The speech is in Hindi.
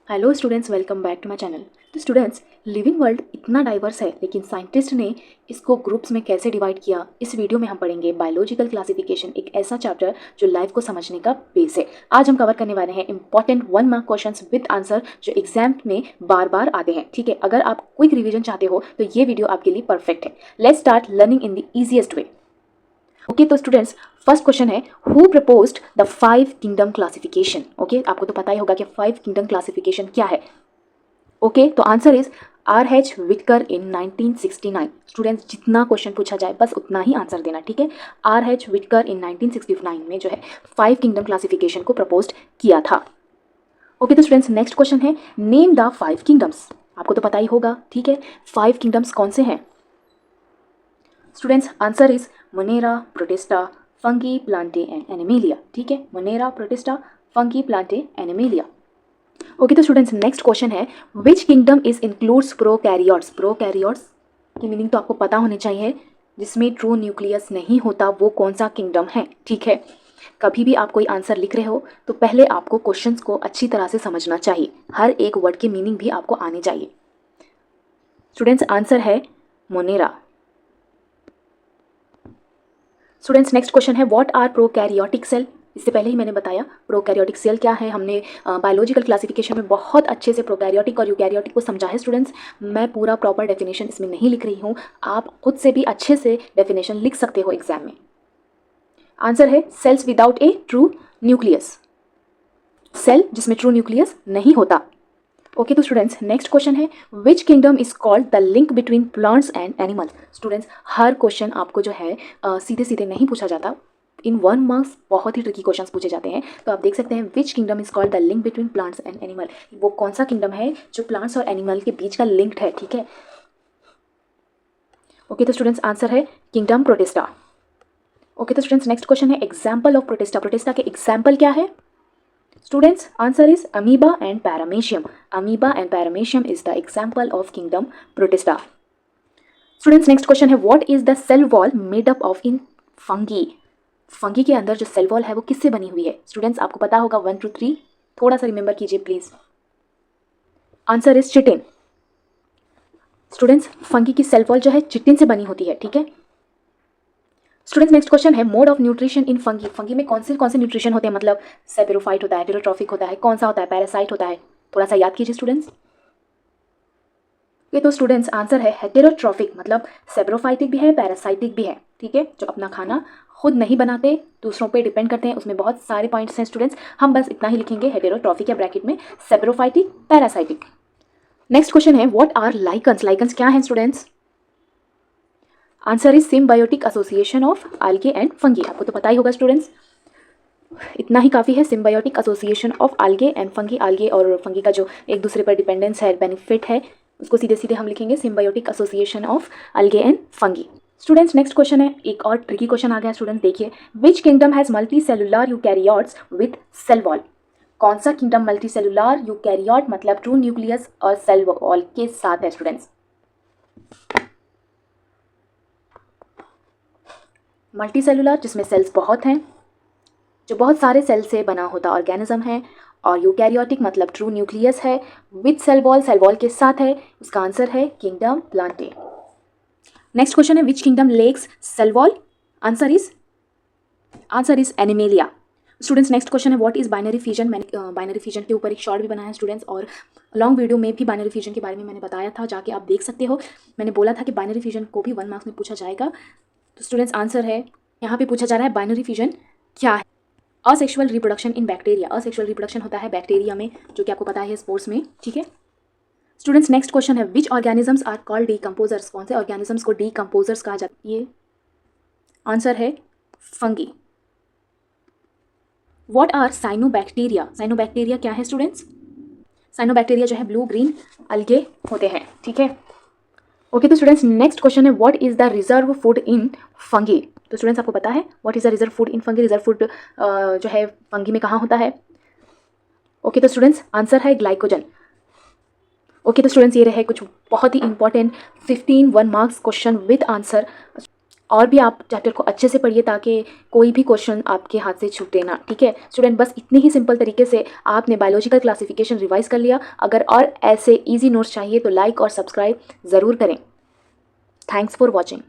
Hello students, welcome back to my channel. तो स्टूडेंट्स, लिविंग वर्ल्ड इतना डाइवर्स है, लेकिन साइंटिस्ट ने इसको ग्रुप्स में कैसे डिवाइड किया, इस वीडियो में हम पढ़ेंगे बायोलॉजिकल क्लासिफिकेशन, एक ऐसा चैप्टर जो लाइफ को समझने का बेस है। आज हम कवर करने वाले हैं important 1 mark questions with answer जो एग्जाम में बार बार आते हैं। ठीक है, अगर आप क्विक रिविजन चाहते हो तो ये वीडियो आपके लिए परफेक्ट है। Let's start learning in the easiest way. Okay, तो स्टूडेंट्स, फर्स्ट क्वेश्चन है, who proposed the 5 kingdom classification. Okay, आपको तो पता ही होगा कि 5 किंगडम क्लासिफिकेशन क्या है। ओके, तो answer is R.H. Whittaker in 1969। Students, जितना क्वेश्चन पूछा जाए बस उतना ही आंसर देना, ठीक है। R.H. विटकर इन 1969 में जो है 5 किंगडम क्लासिफिकेशन को प्रपोज किया था। ओके, तो स्टूडेंट्स, नेक्स्ट क्वेश्चन है, नेम द 5 किंगडम्स। आपको तो पता ही होगा, ठीक है। 5 किंगडम्स कौन से हैं? Students, answer is Monera, protista, fungi, Plantae and animalia. ठीक है, Monera, protista, fungi, Plantae, animalia. Okay, तो स्टूडेंट्स, नेक्स्ट क्वेश्चन है, which kingdom is includes prokaryotes. Prokaryotes की मीनिंग तो आपको पता होनी चाहिए, जिसमें ट्रू न्यूक्लियस नहीं होता, वो कौन सा किंगडम है। ठीक है, कभी भी आप कोई आंसर लिख रहे हो तो पहले आपको क्वेश्चंस को अच्छी तरह से समझना चाहिए, हर एक वर्ड की मीनिंग भी आपको आनी चाहिए। स्टूडेंट्स, आंसर है मोनेरा। स्टूडेंट्स, नेक्स्ट क्वेश्चन है, व्हाट आर प्रोकैरियोटिक सेल। इससे पहले ही मैंने बताया प्रोकैरियोटिक सेल क्या है। हमने बायोलॉजिकल क्लासिफिकेशन में बहुत अच्छे से प्रोकैरियोटिक और यूकैरियोटिक को समझा है। स्टूडेंट्स, मैं पूरा प्रॉपर डेफिनेशन इसमें नहीं लिख रही हूँ, आप खुद से भी अच्छे से डेफिनेशन लिख सकते हो एग्जाम में। आंसर है cells without a true nucleus, cell जिसमें ट्रू न्यूक्लियस नहीं होता। ओके, तो स्टूडेंट्स, नेक्स्ट क्वेश्चन है, which kingdom is called the link between plants and animal. Students, हर क्वेश्चन आपको जो है सीधे सीधे नहीं पूछा जाता, इन 1 मार्क्स बहुत ही ट्रिकी क्वेश्चंस पूछे जाते हैं। तो आप देख सकते हैं, विच kingdom is called the link between plants and animal. वो कौन सा किंगडम है जो प्लांट्स और एनिमल के बीच का लिंक्ड है। ठीक है, ओके, तो स्टूडेंट्स, आंसर है किंगडम प्रोटिस्टा। ओके, तो स्टूडेंट्स, नेक्स्ट क्वेश्चन है, एग्जाम्पल ऑफ प्रोटिस्टा। प्रोटिस्टा के एग्जाम्पल क्या है? Students, answer is amoeba and paramecium. Amoeba and paramecium is the example of kingdom Protista. Students, next question है, what is the cell wall made up of in fungi? Fungi के अंदर जो सेल वॉल है वो किससे बनी हुई है? स्टूडेंट्स, आपको पता होगा, 1 2 3 थोड़ा सा रिमेंबर कीजिए please. Answer is chitin. Students, fungi की सेल वॉल जो है चिटिन से बनी होती है। ठीक है। स्टूडेंट्स, नेक्स्ट क्वेश्चन है, mode of nutrition in fungi. Fungi में कौन से न्यूट्रिशन होते हैं, मतलब सेपेरोफाइट होता है, हेटेरोट्रॉफिक होता है, कौन सा होता है, पैरासाइट होता है? थोड़ा सा याद कीजिए स्टूडेंट्स। ये तो स्टूडेंट्स, आंसर है हेटेरोट्रॉफिक, मतलब सेपेरोफाइटिक भी है, पैरासाइटिक भी है। ठीक है, जो अपना खाना खुद नहीं बनाते, दूसरों पे डिपेंड करते हैं। उसमें बहुत सारे पॉइंट्स हैं स्टूडेंट्स, हम बस इतना ही लिखेंगे, हेटेरोट्रॉफिक या ब्रैकेट में सेपेरोफाइटिक, पैरासाइटिक। नेक्स्ट क्वेश्चन है, व्हाट आर लाइकन्स। लाइकन्स क्या है students? Answer is symbiotic association of algae and fungi. आपको तो पता ही होगा स्टूडेंट्स, इतना ही काफ़ी है, symbiotic association of algae and fungi. Algae और फंगी का जो एक दूसरे पर डिपेंडेंस है, बेनिफिट है, उसको सीधे सीधे हम लिखेंगे symbiotic association of algae and fungi. Students, next question है, एक और ट्रिकी क्वेश्चन आ गया स्टूडेंट्स, देखिए, which kingdom has multi cellular eukaryotes with cell wall. कौन सा किंगडम मल्टी सेलुलर यूकैरियोट मतलब ट्रू न्यूक्लियस और सेल वॉल के साथ है? स्टूडेंट्स, मल्टी सेलुलर जिसमें सेल्स बहुत हैं, जो बहुत सारे सेल से बना होता ऑर्गेनिज्म है, और यूकैरियोटिक मतलब ट्रू न्यूक्लियस है, विद सेल वॉल के साथ है। उसका आंसर है किंगडम प्लांटे। नेक्स्ट क्वेश्चन है, which kingdom lacks cell wall. Answer is Animalia. Students, next question है, व्हाट इज बाइनरी फिजन। मैंने बाइनरी फिजन के ऊपर एक शॉर्ट भी बनाया है स्टूडेंट्स, और लॉन्ग वीडियो में भी बाइनरी फिजन के बारे में मैंने बताया था, जाके आप देख सकते हो। मैंने बोला था कि बाइनरी फिजन को भी 1 मार्क्स में पूछा जाएगा। तो स्टूडेंट्स, आंसर है, यहाँ पे पूछा जा रहा है बाइनरी फिजन क्या है। Asexual reproduction in bacteria. Asexual reproduction होता है बैक्टीरिया में, जो कि आपको पता है स्पोर्स में। ठीक है। स्टूडेंट्स, नेक्स्ट क्वेश्चन है, विच ऑर्गेनिजम्स आर कॉल्ड डीकम्पोजर्स। कौन से ऑर्गेनिजम्स को डीकम्पोजर्स कहा जाता है? ये आंसर है fungi. What are cyanobacteria. Cyanobacteria क्या है स्टूडेंट्स? साइनोबैक्टीरिया जो है ब्लू ग्रीन अलगे होते हैं। ठीक है। ओके, तो स्टूडेंट्स, नेक्स्ट क्वेश्चन है, what is the reserve food in fungi. तो स्टूडेंट्स, आपको पता है what is the reserve food in fungi. Reserve food जो है फंगी में कहाँ होता है? ओके, तो स्टूडेंट्स, आंसर है ग्लाइकोजन। ओके, तो स्टूडेंट्स, ये रहे कुछ बहुत ही important 15 1 marks question with answer. और भी आप चैप्टर को अच्छे से पढ़िए ताकि कोई भी क्वेश्चन आपके हाथ से छूटे ना, ठीक है स्टूडेंट। बस इतने ही सिंपल तरीके से आपने बायोलॉजिकल क्लासिफिकेशन रिवाइज कर लिया। अगर और ऐसे इजी नोट्स चाहिए तो लाइक और सब्सक्राइब ज़रूर करें। Thanks for watching.